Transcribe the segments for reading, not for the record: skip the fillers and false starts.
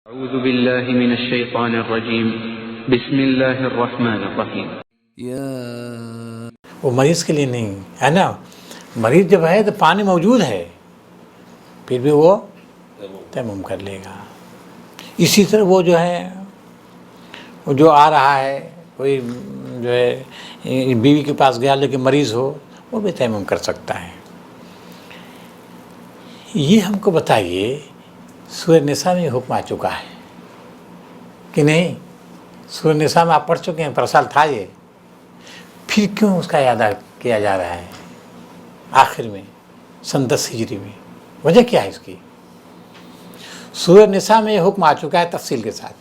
اعوذ باللہ من الشیطان الرجیم بسم اللہ الرحمن الرحیم. وہ مریض کے لیے نہیں ہے نا. مریض جب ہے تو پانی موجود ہے پھر بھی وہ تیمم کر لے گا. اسی طرح وہ جو ہے وہ جو آ رہا ہے کوئی جو ہے بیوی کے پاس گیا لیکن مریض ہو وہ بھی تیمم کر سکتا ہے. یہ ہم کو بتائیے سورہ نساء میں حکم آ چکا ہے کہ نہیں؟ سورہ نساء میں آپ پڑھ چکے ہیں، پرسال تھا یہ، پھر کیوں اس کا اعادہ کیا جا رہا ہے آخر میں سن 10 ہجری میں؟ وجہ کیا ہے اس کی؟ سورہ نساء میں یہ حکم آ چکا ہے تفصیل کے ساتھ،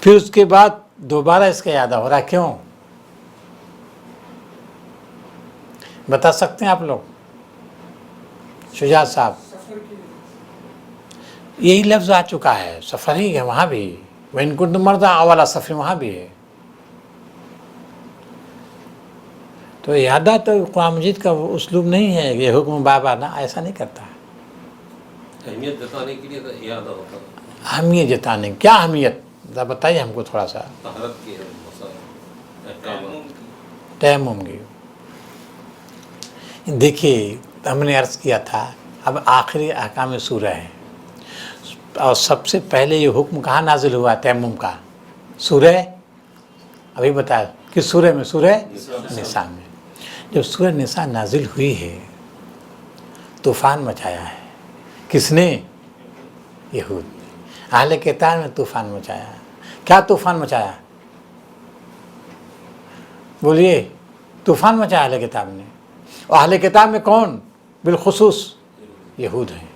پھر اس کے بعد دوبارہ اس کا اعادہ ہو رہا ہے، کیوں؟ بتا سکتے ہیں آپ لوگ؟ شجاعت صاحب، یہی لفظ آ چکا ہے، سفر ہی ہے وہاں بھی، وَإِن كُنتُم مَرْضَىٰ اولا سفر وہاں بھی ہے. تو اعادہ تو قرآن مجید کا اسلوب نہیں ہے، یہ حکم بابا نہ ایسا نہیں کرتا. اہمیت جتانے کے لیے تو اعادہ ہوتا ہے. اہمیت جتانے، کیا اہمیت ذرا بتائیے ہم کو تھوڑا سا. طہارت کی تیمم کی. دیکھیے ہم نے عرض کیا تھا اب آخری احکام سورہ ہے، اور سب سے پہلے یہ حکم کہاں نازل ہوا تیمم کا؟ سورہ، ابھی بتایا کس سورہ میں؟ سورہ نساء میں. جب سورہ نساء نازل ہوئی ہے طوفان مچایا ہے. کس نے؟ یہود. اہل کتاب میں طوفان مچایا. کیا طوفان مچایا؟ بولیے. طوفان مچایا اہل کتاب نے. اور اہل کتاب میں کون بالخصوص؟ یہود ہیں.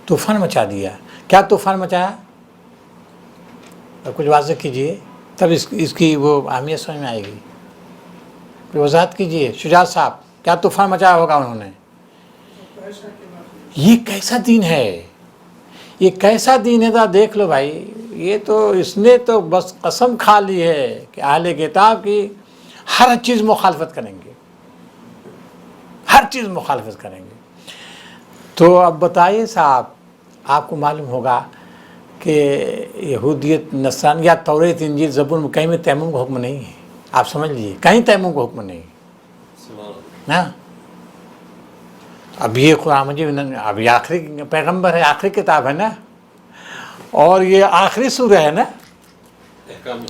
طوفان مچا دیا. کیا طوفان مچایا؟ کچھ واضح کیجئے تب اس کی وہ اہمیت سمجھ میں آئے گی. وضاحت کیجئے شجاعت صاحب، کیا طوفان مچایا ہوگا انہوں نے؟ یہ کیسا دین ہے؟ یہ کیسا دین ہے؟ دیکھ لو بھائی، یہ تو اس نے تو بس قسم کھا لی ہے کہ اہل کتاب کی ہر چیز مخالفت کریں گے، ہر چیز مخالفت کریں گے. تو اب بتائیے صاحب، آپ کو معلوم ہوگا کہ یہودیت، نصرانیت، توریت، انجیل، زبور میں کہیں میں تیمم کا حکم نہیں ہے. آپ سمجھ لیجیے کہیں تیمم کا حکم نہیں نا. اب یہ قرآن مجید اب یہ آخری پیغمبر ہے، آخری کتاب ہے نا، اور یہ آخری سورہ ہے نا.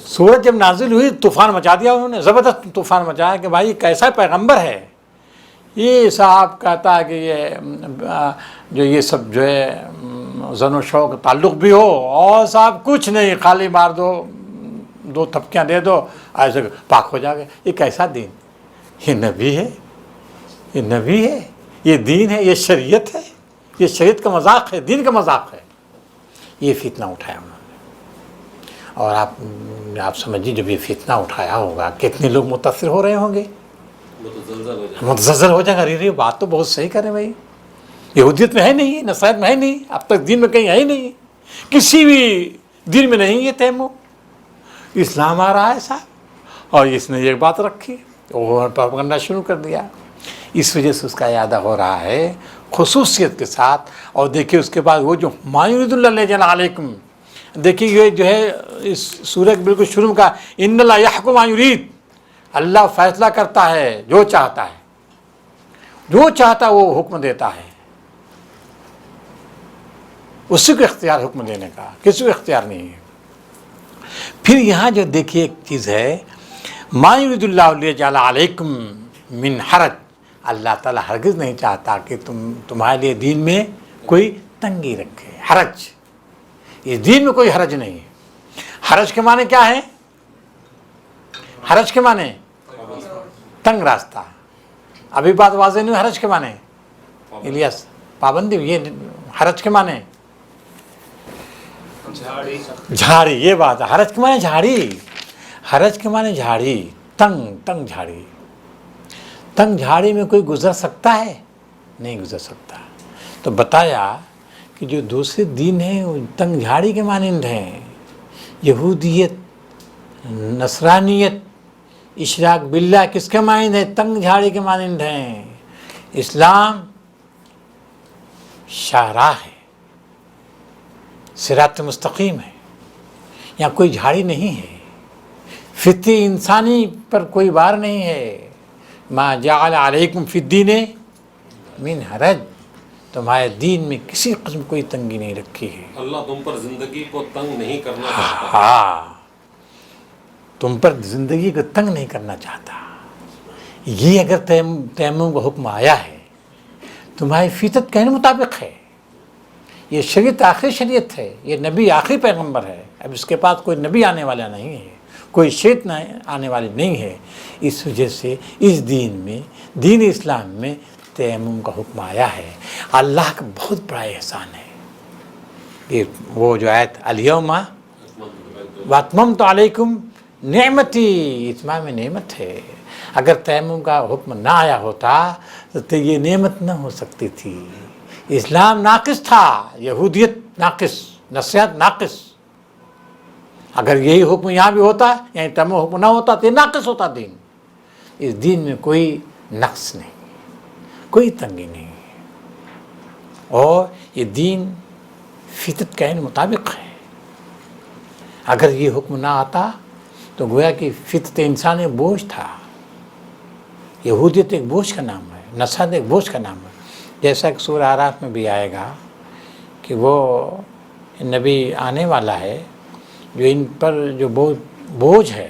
سورج جب نازل ہوئی طوفان مچا دیا انہوں نے، زبردست طوفان مچایا کہ بھائی کیسا پیغمبر ہے یہ. صاحب کہتا ہے کہ یہ سب جو ہے زن و شوق تعلق بھی ہو، اور صاحب کچھ نہیں، خالی مار دو تھپکیاں دے دو ایسے پاک ہو جائے گا. یہ کیسا دین؟ یہ نبی ہے، یہ نبی ہے، یہ دین ہے، یہ شریعت ہے. یہ شریعت کا مذاق ہے، دین کا مذاق ہے. یہ فتنہ اٹھایا انہوں نے. اور آپ سمجھیے جب یہ فتنہ اٹھایا ہوگا کتنے لوگ متاثر ہو رہے ہوں گے، متزلزل ہو جائے گا. ارے بات تو بہت صحیح کریں بھائی، یہودیت میں ہے نہیں، نصرانیت میں ہے نہیں، اب تک دین میں کہیں ہے ہی نہیں، کسی بھی دین میں نہیں یہ تیمم. اسلام آ رہا ہے صاحب، اور اس نے ایک بات رکھی اور پروپیگنڈا شروع کر دیا. اس وجہ سے اس کا اعادہ ہو رہا ہے خصوصیت کے ساتھ. اور دیکھیے اس کے بعد وہ جو ما یرید اللہ لیجعل علیکم، دیکھیے یہ جو ہے اس سورہ کے بالکل شروع کا ان اللہ یحکم ما یرید، اللہ فیصلہ کرتا ہے جو چاہتا ہے، جو چاہتا ہے وہ حکم دیتا ہے. اسی کو اختیار حکم دینے کا، کسی کو اختیار نہیں ہے. پھر یہاں جو دیکھیے ایک چیز ہے، ما یرید اللہ لیجعل علیکم من حرج، اللہ تعالیٰ ہرگز نہیں چاہتا کہ تمہارے لیے دین میں کوئی تنگی رکھے. حرج، اس دین میں کوئی حرج نہیں ہے. حرج کے معنی کیا ہے؟ حرج کے معنی تنگ راستہ. ابھی بات واضح نہیں، حرج کے معنی الیاس پابندی. یہ حرج کے معنی جھاڑی، یہ بات ہے. حرج کے معنی جھاڑی، حرج کے معنی جھاڑی، تنگ جھاڑی. تنگ جھاڑی میں کوئی گزر سکتا ہے؟ نہیں گزر سکتا. تو بتایا کہ جو دوسرے دین ہیں وہ تنگ جھاڑی کے مانند ہیں. یہودیت، نصرانیت، اشراک باللہ کس کے مانند ہے؟ تنگ جھاڑی کے مانند ہیں. اسلام شاہراہ ہے، صراط مستقیم ہے، یہاں کوئی جھاڑی نہیں ہے، فطری انسانی پر کوئی بار نہیں ہے. ما جعل علیکم فی الدین من حرج، تمہارے دین میں کسی قسم کوئی تنگی نہیں رکھی ہے. اللہ تم پر زندگی کو تنگ نہیں کرنا چاہتا. ہاں، تم پر زندگی کو تنگ نہیں کرنا چاہتا. یہ اگر تیمم کا حکم آیا ہے تمہاری فطرت کہنے مطابق ہے. یہ شریعت آخری شریعت ہے، یہ نبی آخری پیغمبر ہے. اب اس کے پاس کوئی نبی آنے والا نہیں ہے، کوئی شریعت آنے والی نہیں ہے. اس وجہ سے اس دین میں، دین اسلام میں تیمم کا حکم آیا ہے. اللہ کا بہت بڑا احسان ہے. یہ وہ جو آیت الیوم واتممت علیکم نعمتی، اتمام نعمت ہے. اگر تیمم کا حکم نہ آیا ہوتا تو یہ نعمت نہ ہو سکتی تھی. اسلام ناقص تھا، یہودیت ناقص، نصیحت ناقص. اگر یہی حکم یہاں بھی ہوتا، یعنی تیمم حکم نہ ہوتا تو یہ ناقص ہوتا دین. اس دین میں کوئی نقص نہیں، کوئی تنگی نہیں، اور یہ دین فطرت کے مطابق ہے. اگر یہ حکم نہ آتا تو گویا کہ فطرت انسان ایک بوجھ تھا. یہودیت ایک بوجھ کا نام ہے، نصرت ایک بوجھ کا نام ہے. جیسا کہ سورہ اعراف میں بھی آئے گا کہ وہ نبی آنے والا ہے جو ان پر جو بوجھ ہے،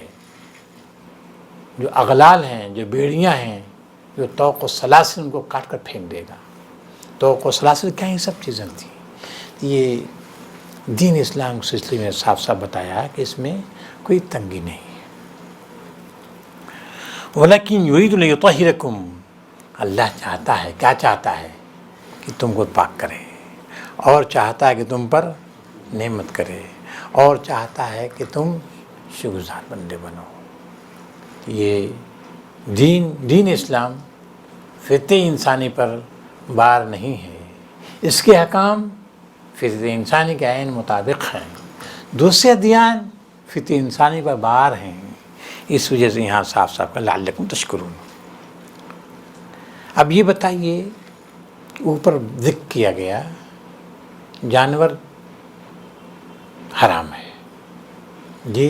جو اغلال ہیں، جو بیڑیاں ہیں، جو طوق و سلاسل ان کو کاٹ کر پھینک دے گا. طوق و سلاسل کیا یہ سب چیزیں تھیں. یہ دین اسلام کے سلسلے میں صاف صاف بتایا کہ اس میں کوئی تنگی نہیں. وَلَكِنْ يُرِيدُ لِيُطَهِّرَكُمْ، اللہ چاہتا ہے، کیا چاہتا ہے؟ کہ تم کو پاک کرے، اور چاہتا ہے کہ تم پر نعمت کرے، اور چاہتا ہے کہ تم شکرگزار بندے بنو. یہ دین اسلام فطرت انسانی پر بار نہیں ہے. اس کے احکام فطرت انسانی کے عین مطابق ہیں. دوسرے ادیان فطرت انسانی پر بار ہیں. اس وجہ سے یہاں صاف صاف لعلکم تشکرون. اب یہ بتائیے، اوپر ذکر کیا گیا جانور حرام ہے جی،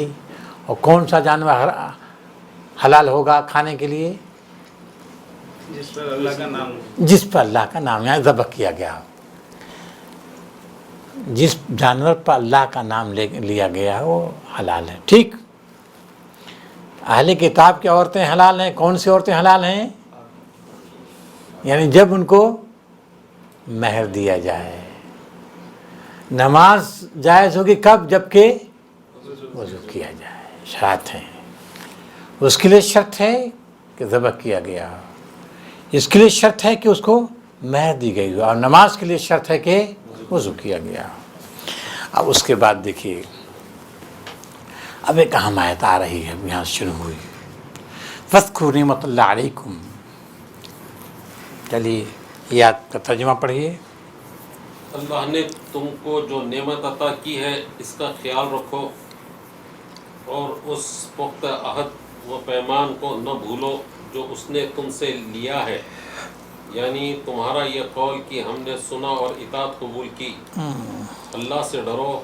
اور کون سا جانور حلال ہوگا کھانے کے لیے؟ جس پر اللہ کا نام، جس پر اللہ کا نام یہاں ذبح کیا گیا. جس جانور پر اللہ کا نام لیا گیا وہ حلال ہے. ٹھیک، اہل کتاب کی عورتیں حلال ہیں. کون سی عورتیں حلال ہیں؟ یعنی جب ان کو مہر دیا جائے. نماز جائز ہوگی کب؟ جب کہ وضو کیا جائے. شرط ہیں، اس کے لیے شرط ہے کہ ذبح کیا گیا، اس کے لیے شرط ہے کہ اس کو مہر دی گئی ہو، اور نماز کے لیے شرط ہے کہ وضو کیا گیا. اب اس کے بعد دیکھیے، اب ایک اہم آیت آ رہی ہے، یہاں شروع ہوئی، فاذکروا نعمت اللہ علیکم. چلیے یہ آیت کا ترجمہ پڑھیے. اللہ نے تم کو جو نعمت عطا کی ہے اس کا خیال رکھو، اور اس پختہ عہد و پیمان کو نہ بھولو جو اس نے تم سے لیا ہے، یعنی تمہارا یہ قول کہ ہم نے سنا اور اطاعت قبول کی. اللہ سے ڈرو،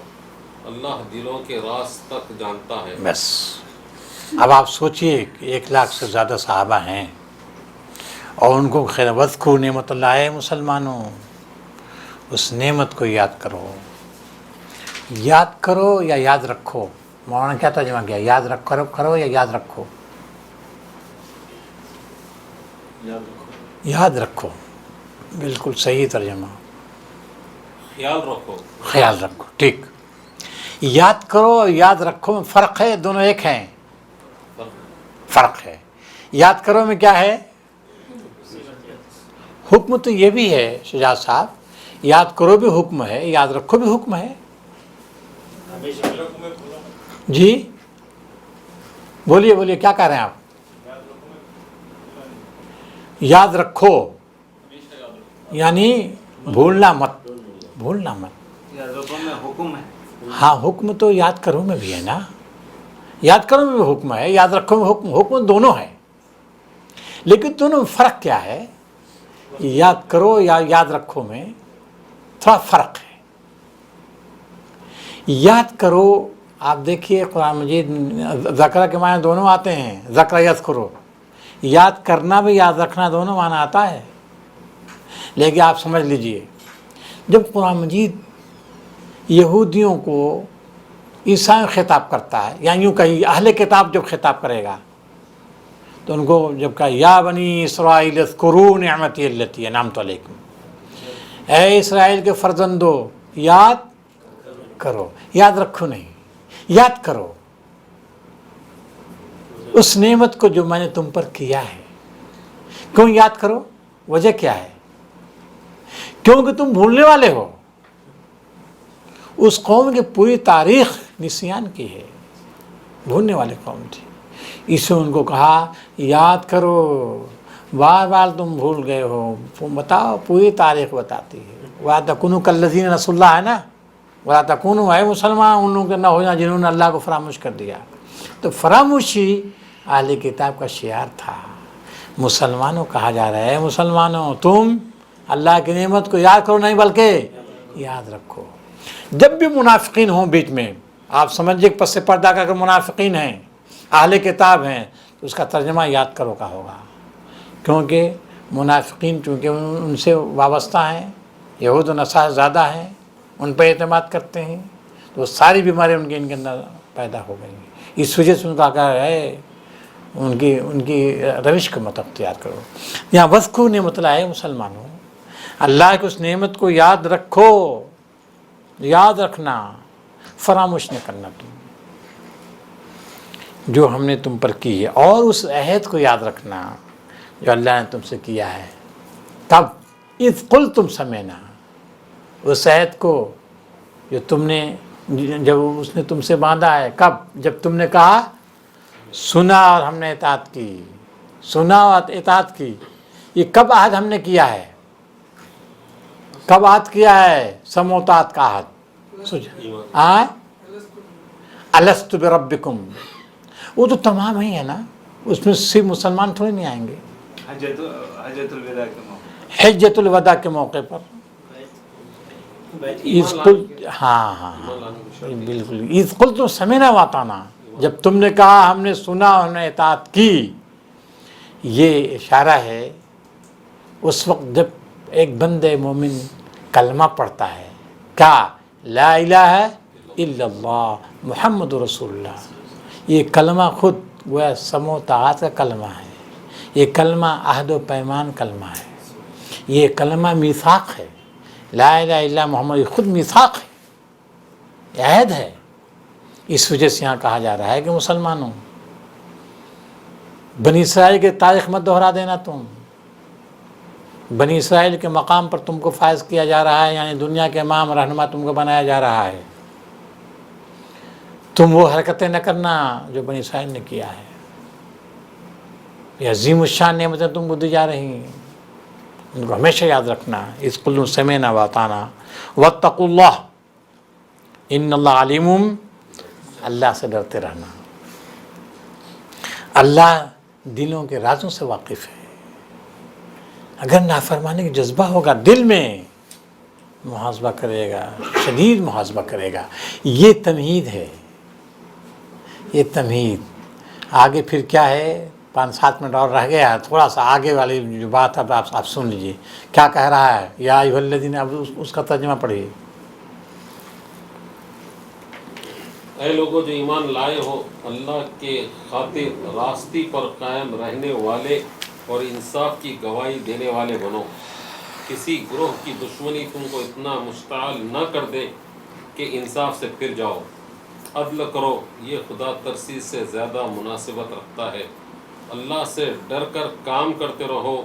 اللہ دلوں کے راز تک جانتا ہے. بس اب آپ سوچئے کہ 1 لاکھ سے زیادہ صحابہ ہیں، اور ان کو خیر وذکروا نعمت اللہ ہے. مسلمانوں، اس نعمت کو یاد کرو. یاد کرو یا یاد رکھو؟ مولانا کیا ترجمہ کیا؟ یاد کرو یا یاد رکھو؟ یاد رکھو، بالکل صحیح ترجمہ. خیال رکھو، خیال رکھو. ٹھیک، یاد کرو اور یاد رکھو میں فرق ہے؟ دونوں ایک ہیں؟ فرق ہے. یاد کرو میں کیا ہے؟ حکم تو یہ بھی ہے شجاعت صاحب، یاد کرو بھی حکم ہے، یاد رکھو بھی حکم ہے. جی بولیے کیا کہہ رہے ہیں آپ؟ یاد رکھو یعنی بھولنا مت. حکم ہے. ہاں، حکم تو یاد کرو میں بھی ہے نا، یاد کرو میں بھی حکم ہے، یاد رکھو میں حکم دونوں ہے. لیکن دونوں میں فرق کیا ہے؟ یاد کرو یا یاد رکھو میں تھوڑا فرق ہے. یاد کرو. آپ دیکھیے قرآن مجید ذکر کے معنی دونوں آتے ہیں. ذکر یذکرو، یاد کرنا بھی یاد رکھنا دونوں معنی آتا ہے. لیکن آپ سمجھ لیجئے جب قرآن مجید یہودیوں کو عیسائیوں خطاب کرتا ہے، یا یوں کہیں اہل کتاب جب خطاب کرے گا تو ان کو جب کہا یا بنی اسرائیل اذکروا نعمتی التی انعمت علیکم، اے اسرائیل کے فرزندو یاد کرو، یاد رکھو نہیں، یاد کرو اس نعمت کو جو میں نے تم پر کیا ہے. کیوں یاد کرو؟ وجہ کیا ہے؟ کیونکہ تم بھولنے والے ہو. اس قوم کی پوری تاریخ نسیان کی ہے، بھولنے والے قوم تھی. اس نے ان کو کہا یاد کرو، بار بار تم بھول گئے ہو، بتاؤ. پوری تاریخ بتاتی ہے. وَلَا تَكُونُوا كَالَّذِينَ نَسُوا اللَّهَ ہے نا، وَلَا تَكُونُوا اے مسلمان ان لوگوں کے نہ ہو جائیں جنہوں نے اللہ کو فراموش کر دیا. تو فراموشی اہل کتاب کا شعار تھا. مسلمانوں کہا جا رہا ہے مسلمانوں تم اللہ کی نعمت کو یاد کرو نہیں بلکہ یاد رکھو. جب بھی منافقین ہوں بیچ میں، آپ سمجھیے پس سے پردہ کا اگر منافقین ہیں اہل کتاب ہیں تو اس کا ترجمہ یاد کرو کا ہوگا. کیونکہ منافقین چونکہ ان سے وابستہ ہیں، یہود و نصارہ زیادہ ہیں، ان پہ اعتماد کرتے ہیں، تو وہ ساری بیماریاں ان کے اندر پیدا ہو گئی. اس وجہ سے ان کا کہا ہے ان کی روش کو مت اختیار کرو. یہاں وذکروا نعمت اللہ ہے مسلمانوں، اللہ کی اس نعمت کو یاد رکھو. یاد رکھنا، فراموش نہ کرنا تم جو ہم نے تم پر کی ہے، اور اس عہد کو یاد رکھنا جو اللہ نے تم سے کیا ہے. تب اذ قلتم سمعنا، اس عہد کو جو تم نے جب اس نے تم سے باندھا ہے. کب؟ جب تم نے کہا سنا اور ہم نے اطاعت کی. سنا اور اطاعت کی، یہ کب عہد ہم نے کیا ہے؟ کب عہد کیا ہے؟ سمع و اطاعت کا عہد. الست بربکم، وہ تو تمام ہی ہے نا، اس میں صرف مسلمان تھوڑے نہیں آئیں گے. حجۃ الوداع کے موقع پر ہاں بالکل اذ قلتم سمعنا واطعنا، جب تم نے کہا ہم نے سنا اور ہم نے اطاعت کی. یہ اشارہ ہے اس وقت جب ایک بندے مومن کلمہ پڑھتا ہے، کیا لا الہ الا اللہ محمد رسول اللہ. یہ کلمہ خود وہ سمع و طاعت کا کلمہ ہے. یہ کلمہ عہد و پیمان کلمہ ہے. یہ کلمہ میثاق ہے. لا الہ الا اللہ محمد یہ خود میثاق ہے، یہ عہد ہے. اس وجہ سے یہاں کہا جا رہا ہے کہ مسلمانوں بنی اسرائیل کے تاریخ مت دہرا دینا. تم بنی اسرائیل کے مقام پر تم کو فائز کیا جا رہا ہے، یعنی دنیا کے امام رہنما تم کو بنایا جا رہا ہے. تم وہ حرکتیں نہ کرنا جو بنی اسرائیل نے کیا ہے. یہ عظیم الشان نعمتیں تم کو دی جا رہی ہیں، ان کو ہمیشہ یاد رکھنا. اذ قلتم سمعنا واطعنا واتقوا اللہ ان اللہ علیم. اللہ سے ڈرتے رہنا. اللہ دلوں کے رازوں سے واقف ہے. اگر نافرمانی کا جذبہ ہوگا دل میں، محاسبہ کرے گا، شدید محاسبہ کرے گا. یہ تمہید ہے، یہ تمہید. آگے پھر کیا ہے؟ 5-7 منٹ اور رہ گیا، تھوڑا سا آگے والی جو بات اب آپ سن لیجئے کیا کہہ رہا ہے. یا ایھا الذین، اب اس کا ترجمہ پڑھیے. اے لوگوں جو ایمان لائے ہو، اللہ کے خاطر راستی پر قائم رہنے والے اور انصاف کی گواہی دینے والے بنو. کسی گروہ کی دشمنی تم کو اتنا مشتعل نہ کر دے کہ انصاف سے پھر جاؤ. عدل کرو، یہ خدا ترسی سے زیادہ مناسبت رکھتا ہے. اللہ سے ڈر کر کام کرتے رہو.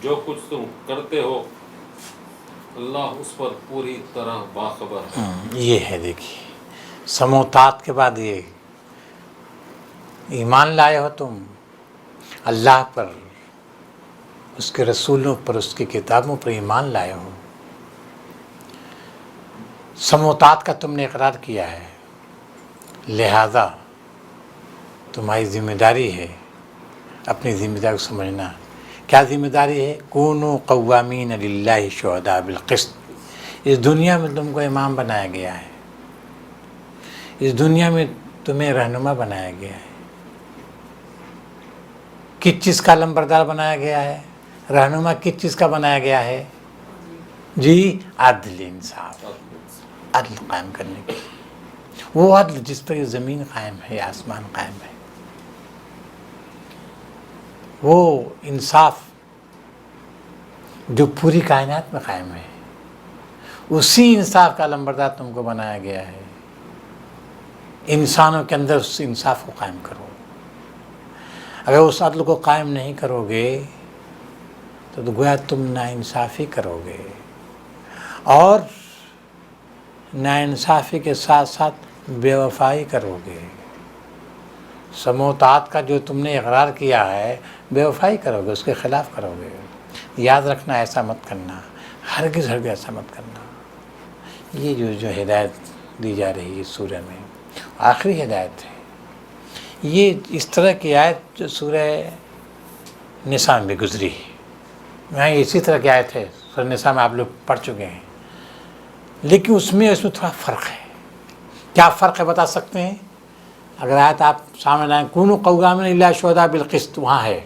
جو کچھ تم کرتے ہو اللہ اس پر پوری طرح باخبر ہے. یہ ہے دیکھیے سمع و طاعت کے بعد یہ ایمان لائے ہو تم اللہ پر، اس کے رسولوں پر، اس کی کتابوں پر ایمان لائے ہو. سمع و طاعت کا تم نے اقرار کیا ہے، لہذا تمہاری ذمہ داری ہے اپنی ذمہ داری کو سمجھنا. کیا ذمہ داری ہے؟ کونوا قوامین للہ شہداء بالقسط. اس دنیا میں تم کو امام بنایا گیا ہے. اس دنیا میں تمہیں رہنما بنایا گیا ہے. کس چیز کا علمبردار بنایا گیا ہے؟ رہنما کس چیز کا بنایا گیا ہے؟ جی عدل انصاف، عدل قائم کرنے کی. وہ عدل جس پر یہ زمین قائم ہے، آسمان قائم ہے، وہ انصاف جو پوری کائنات میں قائم ہے، اسی انصاف کا علمبردار تم کو بنایا گیا ہے. انسانوں کے اندر اس انصاف کو قائم کرو. اگر اس عدل کو قائم نہیں کرو گے تو گویا تم ناانصافی کرو گے، اور ناانصافی کے ساتھ ساتھ بے وفائی کرو گے. سموتات کا جو تم نے اقرار کیا ہے، بے وفائی کرو گے، اس کے خلاف کرو گے. یاد رکھنا، ایسا مت کرنا، ہرگز ایسا مت کرنا. یہ جو ہدایت دی جا رہی ہے سورہ میں، آخری ہدایت ہے. یہ اس طرح کی آیت جو سورہ نساء میں گزری ہے، یہاں اسی طرح کی آیت ہے سورہ نساء میں، آپ لوگ پڑھ چکے ہیں، لیکن اس میں تھوڑا فرق ہے. کیا فرق ہے بتا سکتے ہیں؟ اگر آیت آپ سامنے لائیں، کونوا قوامین للہ شہداء بالقسط، وہاں ہے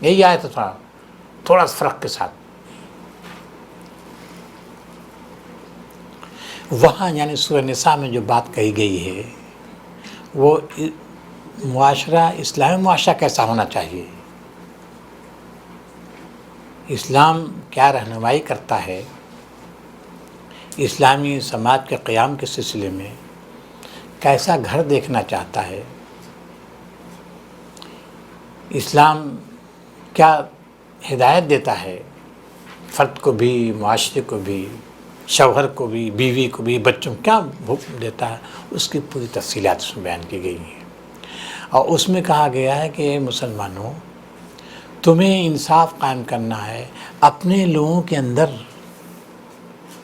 یہی آیت ہے، تھوڑا فرق کے ساتھ. وہاں یعنی سورہ نساء میں جو بات کہی گئی ہے وہ معاشرہ، اسلامی معاشرہ کیسا ہونا چاہیے، اسلام کیا رہنمائی کرتا ہے، اسلامی سماج کے قیام کے سلسلے میں کیسا گھر دیکھنا چاہتا ہے، اسلام کیا ہدایت دیتا ہے فرد کو بھی، معاشرے کو بھی، شوہر کو بھی، بیوی کو بھی، بچوں کو کیا حکم دیتا ہے، اس کی پوری تفصیلات اس میں بیان کی گئی ہیں. اور اس میں کہا گیا ہے کہ اے مسلمانوں، تمہیں انصاف قائم کرنا ہے، اپنے لوگوں کے اندر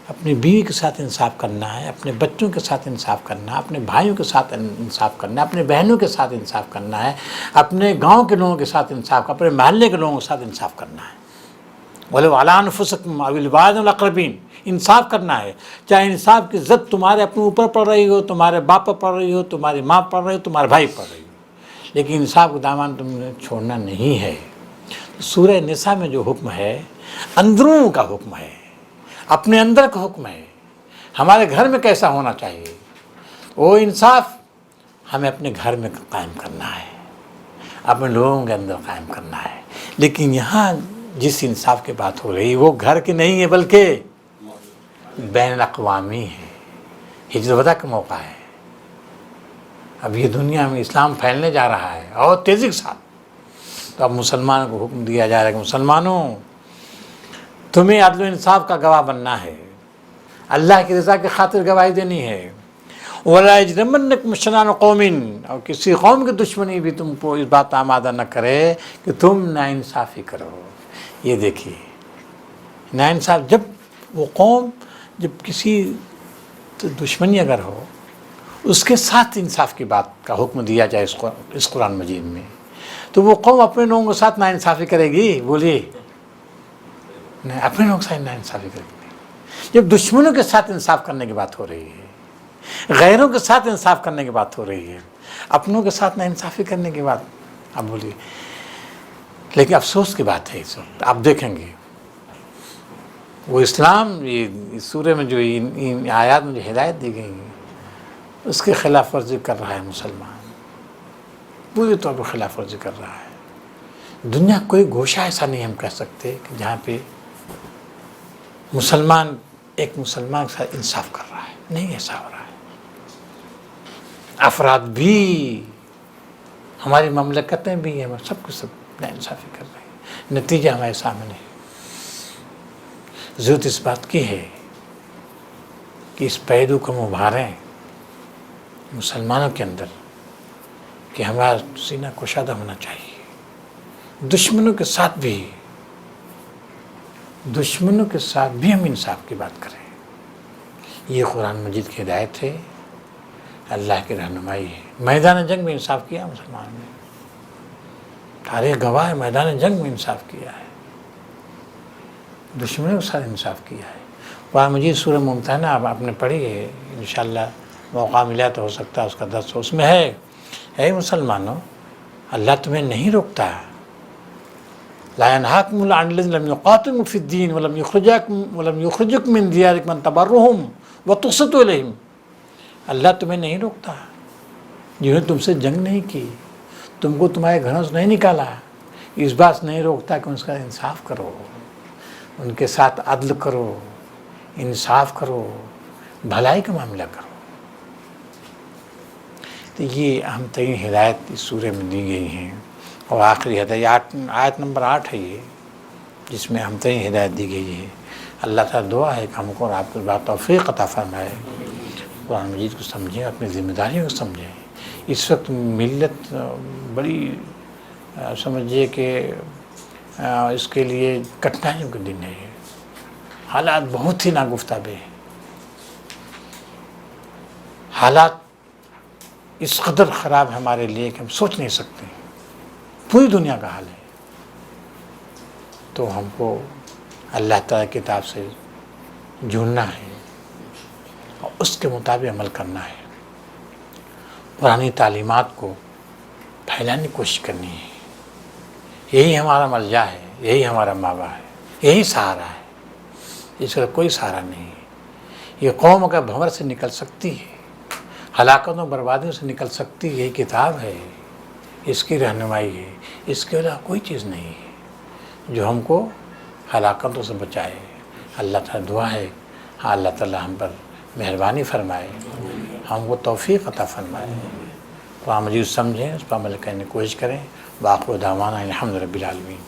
اپنی بیوی کے ساتھ انصاف کرنا ہے، اپنے بچوں کے ساتھ انصاف کرنا ہے، اپنے بھائیوں کے ساتھ انصاف کرنا ہے، اپنے بہنوں کے ساتھ انصاف کرنا ہے، اپنے گاؤں کے لوگوں کے ساتھ انصاف، اپنے محلے کے لوگوں کے ساتھ انصاف کرنا ہے. وَلَوْ عَلَىٰ أَنفُسِكُمْ أَوِ الْوَالِدَيْنِ وَالْأَقْرَبِينَ، انصاف کرنا ہے. چاہے انصاف کی زد تمہارے اپنے اوپر پڑ رہی ہو، تمہارے باپ پر پڑ رہی ہو، تمہاری ماں پڑ رہی ہو، تمہارے بھائی پڑ رہی ہو، لیکن انصاف کا دامن تم نے چھوڑنا نہیں ہے. سورہ نساء میں جو حکم ہے، اندروں کا حکم ہے، اپنے اندر کا حکم ہے. ہمارے گھر میں کیسا ہونا چاہیے، وہ انصاف ہمیں اپنے گھر میں قائم کرنا ہے، اپنے لوگوں کے اندر قائم کرنا ہے. لیکن یہاں جس انصاف کی بات ہو رہی وہ گھر کی نہیں ہے، بلکہ بین الاقوامی ہے. ہجرت وداع کا موقع ہے. اب یہ دنیا میں اسلام پھیلنے جا رہا ہے اور تیزی کے ساتھ. تو اب مسلمانوں کو حکم دیا جا رہا ہے کہ مسلمانوں، تمہیں عدل و انصاف کا گواہ بننا ہے، اللہ کی رضا کی خاطر گواہی دینی ہے. وَلَا يَجْرِمَنَّكُمْ شَنَآنُ قَوْمٍ، اور کسی قوم کی دشمنی بھی تم کو اس بات آمادہ نہ کرے کہ تم ناانصافی کرو. یہ دیکھیے، ناانصاف، جب وہ قوم، جب کسی دشمنی اگر ہو، اس کے ساتھ انصاف کی بات کا حکم دیا جائے اس قرآن مجید میں، تو وہ قوم اپنے لوگوں کے ساتھ ناانصافی کرے گی؟ بولیے، نہیں، اپنے لوگوں کے ساتھ ناانصافی کرے گی. جب دشمنوں کے ساتھ انصاف کرنے کی بات ہو رہی ہے، غیروں کے ساتھ انصاف کرنے کی بات ہو رہی ہے، اپنوں کے ساتھ ناانصافی کرنے کی بات، اب بولیے. لیکن افسوس کی بات ہے اس وقت آپ دیکھیں گے وہ اسلام، یہ سورہ میں جو ان آیات میں جو ہدایت دی گئی ہے، اس کے خلاف ورزی کر رہا ہے مسلمان، پوری طور پر خلاف ورزی کر رہا ہے. دنیا کوئی گوشہ ایسا نہیں ہم کہہ سکتے کہ جہاں پہ مسلمان ایک مسلمان کے ساتھ انصاف کر رہا ہے، نہیں ایسا ہو رہا ہے. افراد بھی، ہماری مملکتیں بھی، ہم سب کچھ سب ناانصافی کر رہے ہیں. نتیجہ ہمارے سامنے ہے. ضرورت اس بات کی ہے کہ اس پہلو کو ہم ابھاریں مسلمانوں کے اندر، کہ ہمارا سینہ کشادہ ہونا چاہیے. دشمنوں کے ساتھ بھی ہم انصاف کی بات کریں. یہ قرآن مجید کی ہدایت ہے، اللہ کی رہنمائی ہے. میدان جنگ میں انصاف کیا مسلمان نے، تاریخ گواہ ہے، میدان جنگ میں انصاف کیا ہے، دشمنوں کے ساتھ انصاف کیا ہے. قرآن مجید سورہ ممتحنہ آپ نے پڑھی ہے، انشاءاللہ موقع ملا تو ہو سکتا ہے اس کا درس اس میں ہے. اے مسلمانوں، اللہ تمہیں نہیں روکتا. لا ينهاكم الله عن الذين لم يقاتلوا في الدين ولم يخرجكم من دياركم أن تبروهم وتقسطوا إليهم. اللہ تمہیں نہیں روکتا جنہوں نے تم سے جنگ نہیں کی، تم کو تمہارے گھروں سے نہیں نکالا. اس بات نہیں روکتا کہ اس کا انصاف کرو، ان کے ساتھ عدل کرو، انصاف کرو، بھلائی کا معاملہ کرو. تو یہ اہم ترین ہدایت اس سورہ میں دی گئی ہیں. اور آخری ہدایت آیت نمبر 8 ہے یہ، جس میں اہم ترین ہدایت دی گئی ہے. اللہ تعالیٰ دعا ہے کہ ہم کو اور آپ کو بات توفیق عطا فرمائے، قرآن مجید کو سمجھیں، اپنی ذمہ داریوں کو سمجھیں. اس وقت ملت بڑی سمجھیے کہ اس کے لیے کٹھنائیوں کے دن ہے. حالات بہت ہی ناگفتہ ہیں. حالات اس قدر خراب ہے ہمارے لیے کہ ہم سوچ نہیں سکتے. پوری دنیا کا حال ہے. تو ہم کو اللہ تعالیٰ کی کتاب سے جڑنا ہے اور اس کے مطابق عمل کرنا ہے. پرانی تعلیمات کو پھیلانے کی کوشش کرنی ہے. یہی ہمارا ملجا ہے، یہی ہمارا ماوا ہے، یہی سہارا ہے. اس کا کوئی سہارا نہیں ہے. یہ قوم اگر بھنور سے نکل سکتی ہے، ہلاکتوں بربادیوں سے نکل سکتی ہے، یہی کتاب ہے، اس کی رہنمائی ہے. اس کے علاوہ کوئی چیز نہیں ہے جو ہم کو ہلاکتوں سے بچائے. اللہ تعالیٰ دعا ہے اللہ تعالیٰ ہم پر مہربانی فرمائے، ہم کو توفیق عطا فرمائے. قرآن مجید سمجھیں، اس پر عمل کرنے کی کوشش کریں. باقی دعوانا الحمد للہ رب العالمین.